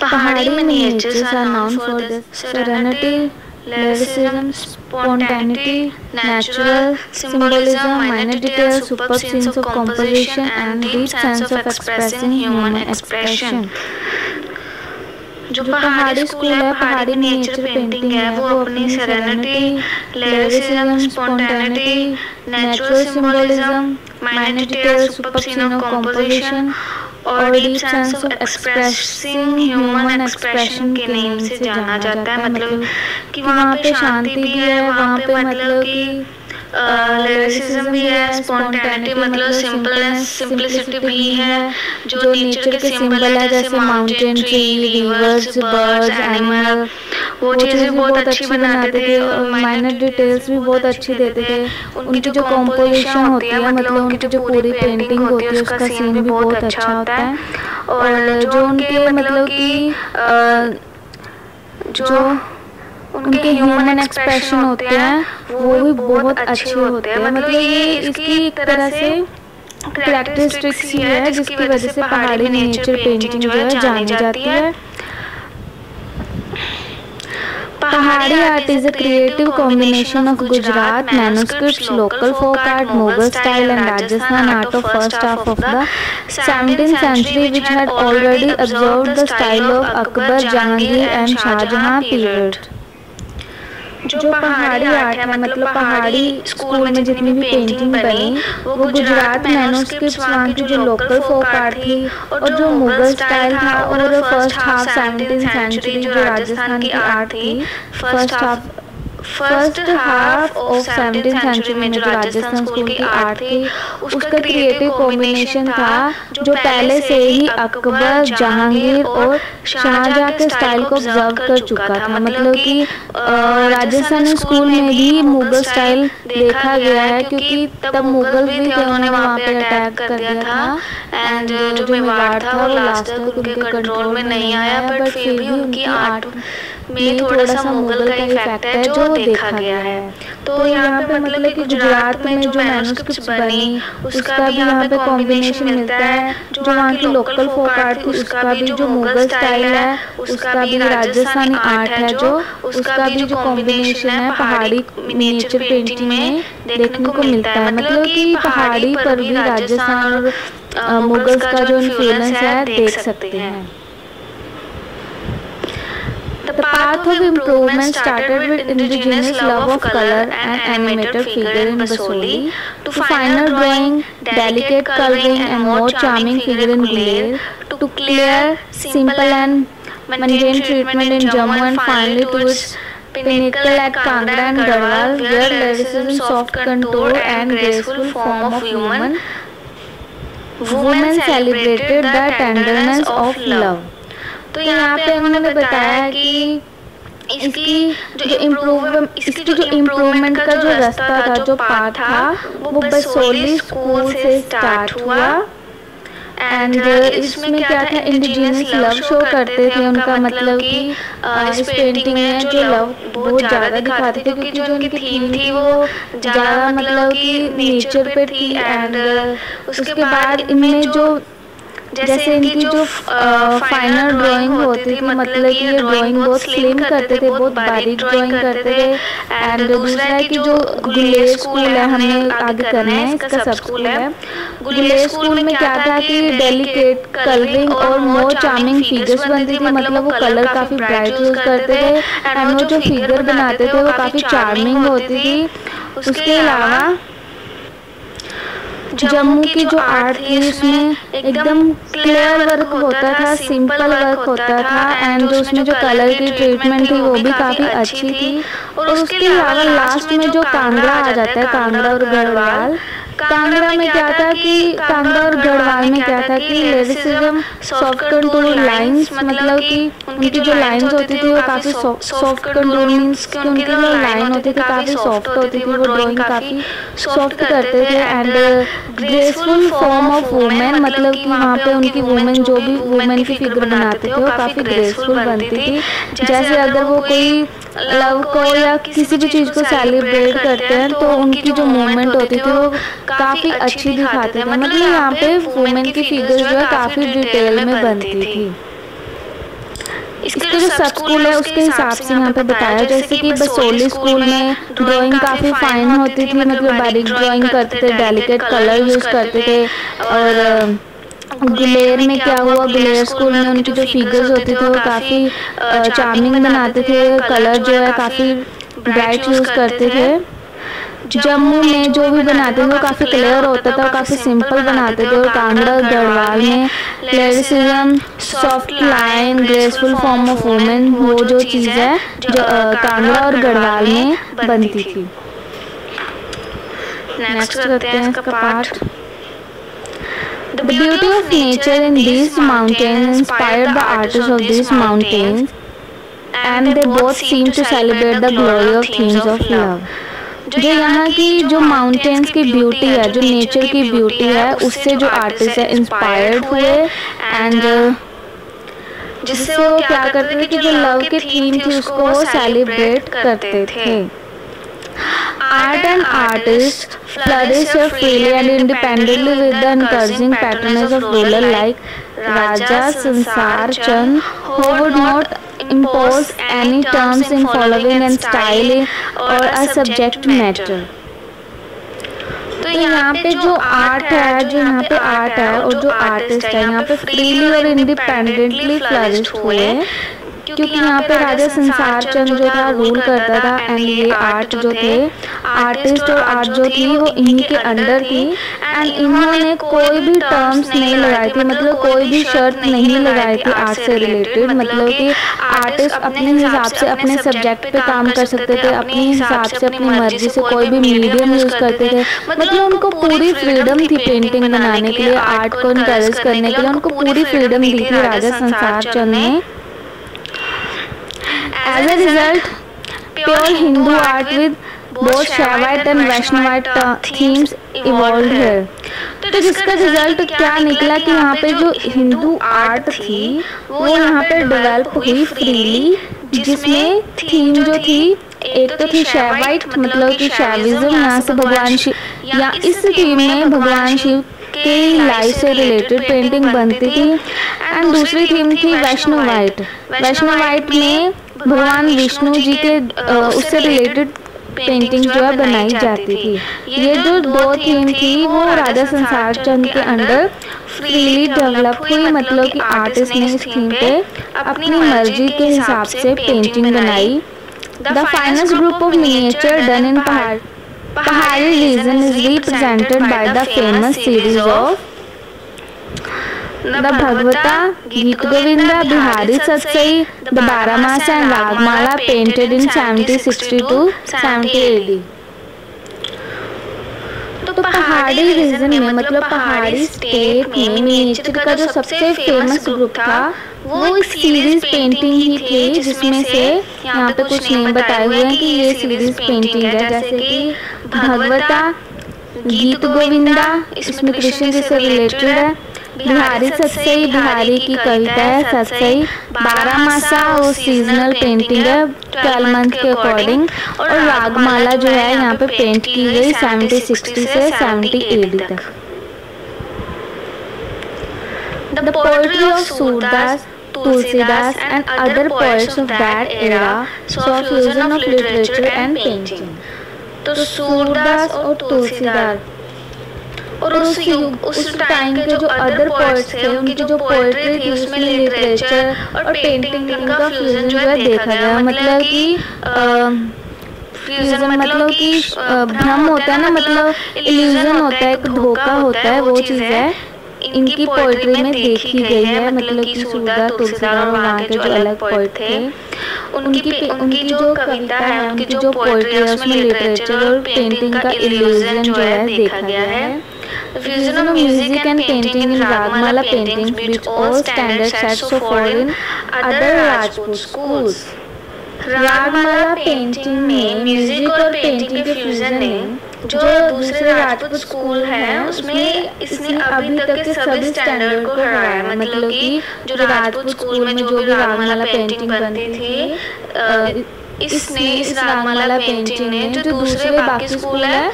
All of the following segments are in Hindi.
पहाड़ी miniatures are known for their serenity, lyricism, spontaneity, natural symbolism, minor details, superb scenes of composition, and deep sense of expressing human expression. जो पहाड़ी स्कूल है, पहाड़ी मिनिएचर पेंटिंग है, वो अपनी serenity, lyricism, spontaneity, natural symbolism, minor details, superb scene of composition और deep sense of expressing human expression के नेम से जाना जाता है। मतलब कि वहाँ पे शांति भी है, वहाँ पे मतलब कि लिरिसिज्म भी है, स्पॉन्टेनिटी मतलब सिंपलनेस, सिंपलिसिटी भी है, जो नेचर के सिंबल है जैसे mountain, tree, reverse, birds, animal, वो चीज़ें बहुत अच्छी बनाते थे और माइनर डिटेल्स भी बहुत अच्छी देते थे। उनकी जो कॉम्पोजिशन होती है, मतलब उनकी जो पूरी पेंटिंग होती है, उसका सीन भी बहुत अच्छा होता है। और जो उनके मतलब कि जो उनके ह्यूमन एक्सप्रेशन होते हैं वो भी बहुत अच्छे होते हैं। मतलब ये इसकी एक तरह से कैरेक्टरिस्टिक्स ही है जिसकी वजह से पहाड़ी मिनिएचर पेंटिंग जो है जानी जाती है। Pahari art is a creative combination of Gujarat manuscripts, local folk art, Mughal style and Rajasthan art of first half of the 17th century, which had already absorbed the style of Akbar, Jahangir and Shahjahan period. जो पहाड़ी आर्ट है, मतलब पहाड़ी स्कूल में जितनी भी पेंटिंग बनी वो गुजरात मैन्युस्क्रिप्ट्स, वहाँ की जो लोकल फोक आर्ट थी और जो मुगल स्टाइल था और फर्स्ट हाफ 17th सेंचुरी जो राजस्थान की आर्ट थी, first half of 17th century में जो राजस्थान स्कूल की आर्ट थी उसका क्रिएटिव कॉम्बिनेशन था जो पहले से ही अकबर, जहांगीर और शाहजहां के स्टाइल को ऑब्जर्व कर चुका था। मतलब कि राजस्थानी स्कूल में भी मुगल स्टाइल देखा गया है क्योंकि तब मुगल भी थे, उन्होंने वहाँ पे अटैक कर दिया था एंड जो मेवाड़ था वो लास्ट तक उनके कंट्रोल में नहीं आया, बट फिर भी उनकी आर्ट में थोड़ा सा मुगल का इफेक्ट है जो देखा गया है। तो यहाँ पे मतलब कि गुजरात में जो मैन्युस्क्रिप्ट्स बनी उसका भी यहाँ पे कॉम्बिनेशन मिलता है, जो वहाँ की लोकल फोक आर्ट थी उसका भी, जो मुगल स्टाइल है उसका भी, राजस्थानी आर्ट है जो उसका भी जो कॉम्बिनेशन है पहाड़ी मिनिएचर पेंटिंग में देखने को मिलता है। मतलब कि पहाड़ी पर भी राजस्थान और मुगल्स का जो इन्फ्लुएंस है देख सकते हैं। The path of improvement started with indigenous love of color and animated figure in Basoli, to finer drawing, delicate coloring and more charming figure in Guler, to clear, simple and mundane treatment in Jammu, and finally to its pinnacle at Kangra and Garhwal, where lyricism, soft contour and graceful form of women celebrated the tenderness of love. तो यहाँ पे उन्होंने बताया कि इसकी जो इम्प्रूवमेंट का जो रास्ता था, जो पाथ था वो बसोली स्कूल से स्टार्ट हुआ एंड इसमें क्या था, इंडिजिनस लव शो करते थे उनका। मतलब कि इस पेंटिंग में जो लव बहुत ज़्यादा दिखाते थे क्योंकि जो उनकी थीम थी वो ज़्यादा मतलब कि नेचर पे थी एंड उसके बाद इनमें जो जैसे इनकी जो फाइनल ड्राइंग होती थी, मतलब कि ये ड्राइंग बहुत स्लिम करते थे, बहुत बारीक ड्राइंग करते थे। एंड दूसरा है कि जो गुलेर स्कूल है, हमें आगे करना है, इसका सब स्कूल है। गुलेर स्कूल में क्या था कि डेलिकेट कलरिंग और मोर चार्मिंग फिगर्स बनती थी, मतलब वो कलर काफ़ी ब्राइट यूज़ करते थे एंड वो जो फिगर बनाते थे वो काफ़ी चार्मिंग होती थी। उसके अलावा जम्मू की जो आर्ट थी उसमें एकदम क्लियर वर्क होता था, सिंपल वर्क होता था एंड उसमें जो कलर की ट्रीटमेंट थी वो भी काफ़ी अच्छी थी। और उसके अलावा लास्ट में जो कांगड़ा आ जाता है, कांगड़ा और गढ़वाल, कांगड़ा में क्या था कि कांगड़ा और गढ़वाल में क्या था कि लिरिसिज्म, सॉफ्ट कंटूर लाइंस, मतलब कि उनकी जो लाइंस होती थी वो काफ़ी सॉफ्ट कंटूर मीन्स कि उनकी जो लाइन होती थी काफ़ी सॉफ्ट होती थी, वो ड्राइंग काफ़ी सॉफ्ट करते थे and graceful form of women, मतलब कि वहाँ पे उनकी वुमेन जो भी वुमेन की फिगर बनाते थे वो काफ़ी ग्रेसफुल बनती थी। जैसे अगर वो कोई लव को या किसी भी चीज़ को सेलिब्रेट करते हैं तो उनकी जो मूवमेंट होती थी वो काफ़ी अच्छी दिखाते थे। मतलब यहाँ पे वुमेन की फिगर्स जो है काफ़ी डिटेल में बनती थी। इसके जो सब स्कूल है उसके हिसाब से यहाँ पे बताया, जैसे कि बसोली स्कूल में ड्राइंग काफ़ी फाइन होती थी, मतलब बारीक ड्राइंग करते थे, डेलिकेट कलर यूज़ करते थे। और गुलेर में क्या हुआ, गुलेर स्कूल में उनकी जो फिगर्स होती थी वो काफ़ी चार्मिंग बनाते थे, कलर जो है काफ़ी ब्राइट यूज़ करते थे। जम्मू में जो भी बनाते थे वो काफ़ी क्लियर होता था, काफ़ी सिंपल बनाते थे। और कांगड़ा और गढ़वाल में classicism, soft line, graceful form of women, वो जो चीज़ है जो कांगड़ा और गढ़वाल में बनती थी। नेक्स्ट करते हैं इसका part. The beauty of nature in these mountains inspired the artists of these mountains, and they both seem to celebrate the glory of themes of love। जो यहाँ की जो माउंटेन्स की ब्यूटी है, जो नेचर की ब्यूटी है, उससे जो आर्टिस्ट है इंस्पायर्ड हुए, एंड जिससे वो क्या करते थे कि जो लव की थीम थी उसको वो सेलिब्रेट करते थे। Art and artists flourished freely and independently with the encouraging patronage of rulers like Raja Sansar Chand, who would not impose any terms in following and style or a subject matter। तो यहाँ पे जो आर्ट है, जो यहाँ पे आर्ट है और जो आर्टिस्ट है यहाँ पे फ्रीली और इंडिपेंडेंटली फ्लरिश हुए, क्योंकि यहाँ पे राजा संसार चंद जो था रूल करता था, एंड ये आर्ट जो थे, आर्टिस्ट और आर्ट जो थी वो इन्हीं के अंडर थी। एंड इन्होंने कोई भी टर्म्स नहीं लगाई थी, मतलब कोई भी शर्त नहीं लगाई थी आर्ट से रिलेटेड, मतलब कि आर्टिस्ट अपने हिसाब से अपने सब्जेक्ट पे काम कर सकते थे, अपने हिसाब से अपनी मर्जी से कोई भी मीडियम यूज़ करते थे, मतलब उनको पूरी फ्रीडम थी पेंटिंग बनाने के लिए, आर्ट को इनकरेज करने के लिए उनको पूरी फ्रीडम दी थी राजा संसार चंद ने। As a result, pure Hindu art with both Shaivite and Vaishnavite themes evolved here। तो जिसका रिजल्ट क्या निकला कि यहाँ पे जो हिंदू आर्ट थी वो यहाँ पे डेवलप हुई फ्रीली, जिसमें थीम जो थी एक तो थी शैवाइट, मतलब कि शैविज्म, यहाँ से भगवान शिव, या इस थीम में भगवान शिव के लाइफ से रिलेटेड पेंटिंग बनती थी। एंड दूसरी थीम थी वैष्णवाइट। वैष्णवाइट में भगवान विष्णु जी के उससे रिलेटेड पेंटिंग जो है बनाई जाती थी। ये जो दो थीम थी वो राजा संसार चंद के अंडर फ्रीली डेवलप हुई, मतलब कि आर्टिस्ट ने इस थीम पे अपनी मर्जी के हिसाब से पेंटिंग बनाई। The finest group of miniature done in Pahari region is represented by the famous series of the Bhagavata, Geet Govinda, Bihari Satsai, the Baramasa and Ragmala, painted in 70-60 to 70 AD। तो पहाड़ी रीजन में, मतलब पहाड़ी स्टेट में मिनिएचर का जो सबसे फेमस ग्रुप था वो एक सीरीज पेंटिंग ही थी, जिसमें से यहाँ पे कुछ नेम बताए हुए हैं कि ये सीरीज पेंटिंग है, जैसे कि भगवता, गीत गोविंदा, इसमें कृष्ण जी से रिलेटेड है, बिहारी सत्सई, बिहारी की कविता है सत्सई, बारामासा वो सीजनल पेंटिंग है 12 मंथ के अकॉर्डिंग, और रागमाला जो है यहाँ पे पेंट की गई 70-60 से 70 AD तक। The poetry of Surdas, Tulsidas and other poets of that era saw a fusion of literature and painting। तो सूरदास और तुलसीदास और उस टाइम के जो अदर पोएट्स थे उनकी जो पोएट्री थी उसमें लिटरेचर और पेंटिंग का फ्यूजन जो है देखा गया, मतलब कि फ्यूजन मतलब कि भ्रम होता है ना, मतलब इल्यूजन होता है, एक धोखा होता है, वो चीज़ है इनकी पोइट्री में देखी गई है। मतलब कि सूरदास, तुलसीदास और वहाँ के जो अलग पोइट थे उनकी जो कविता है, उनकी जो पोइट्री है उसमें लिटरेचर और पेंटिंग का इल्यूजन जो है देखा गया है। The fusion of music and painting in Ragmala paintings which all standards set so far in other Rajput schools। Ragamala painting में म्यूजिक और पेंटिंग के फ्यूजन ने जो दूसरे राजपूत स्कूल हैं उसमें इसने अभी तक के सभी स्टैंडर्ड को हराया। मतलब कि जो राजपूत स्कूल में जो भी रागमाला पेंटिंग बनती थी इस रागमाला पेंटिंग ने जो दूसरे बाकी स्कूल है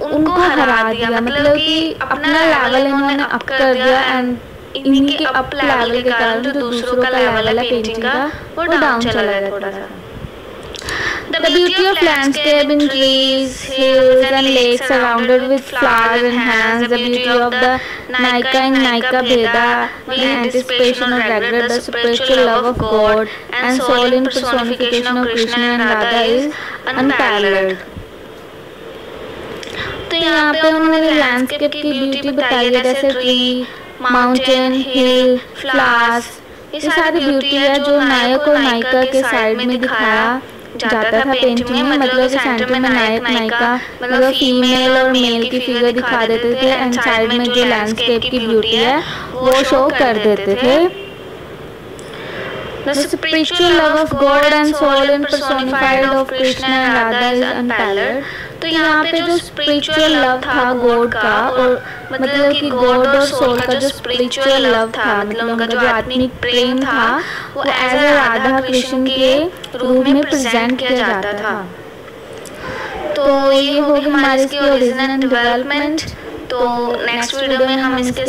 उनको हरा दिया, मतलब कि अपना लेवल इन्होंने अप कर दिया एंड इन्हीं के अप लेवल के कारण जो दूसरों का लेवल है पेंटिंग का वो डाउन चला गया थोड़ा सा। The beauty of landscape in trees, hills and lakes surrounded with flowers enhance the beauty of the Nika and Nika Bheda with anticipation or regret. The spiritual love of God and soul in personification of Krishna and Radha is unparalleled. तो यहाँ पे उन्होंने लैंडस्केप की ब्यूटी बताई है, जैसे ट्री, माउंटेन, हिल, फ्लावर्स, ये सारी ब्यूटी है जो नायक और नायिका के साइड में दिखाया जाता था पेंटिंग में। मतलब कि सेंटर में नायक नायिका मतलब फीमेल और मेल की फिगर दिखा देते थे एंड साइड में जो लैंडस्केप की ब्यूटी है वो शो कर देते थे। The spiritual love of God and soul in personified of Krishna and Radha is unparalleled. तो यहाँ पे जो स्पिरिचुअल लव था गॉड का, और मतलब कि गॉड और सोल का जो स्पिरिचुअल लव था, मतलब उनका जो आत्मिक प्रेम था वो एज ए राधा कृष्ण के रूप में प्रेजेंट किया जाता था। तो ये होगी हमारी इसकी ओरिजिन एंड डेवलपमेंट। तो नेक्स्ट वीडियो में हम इसके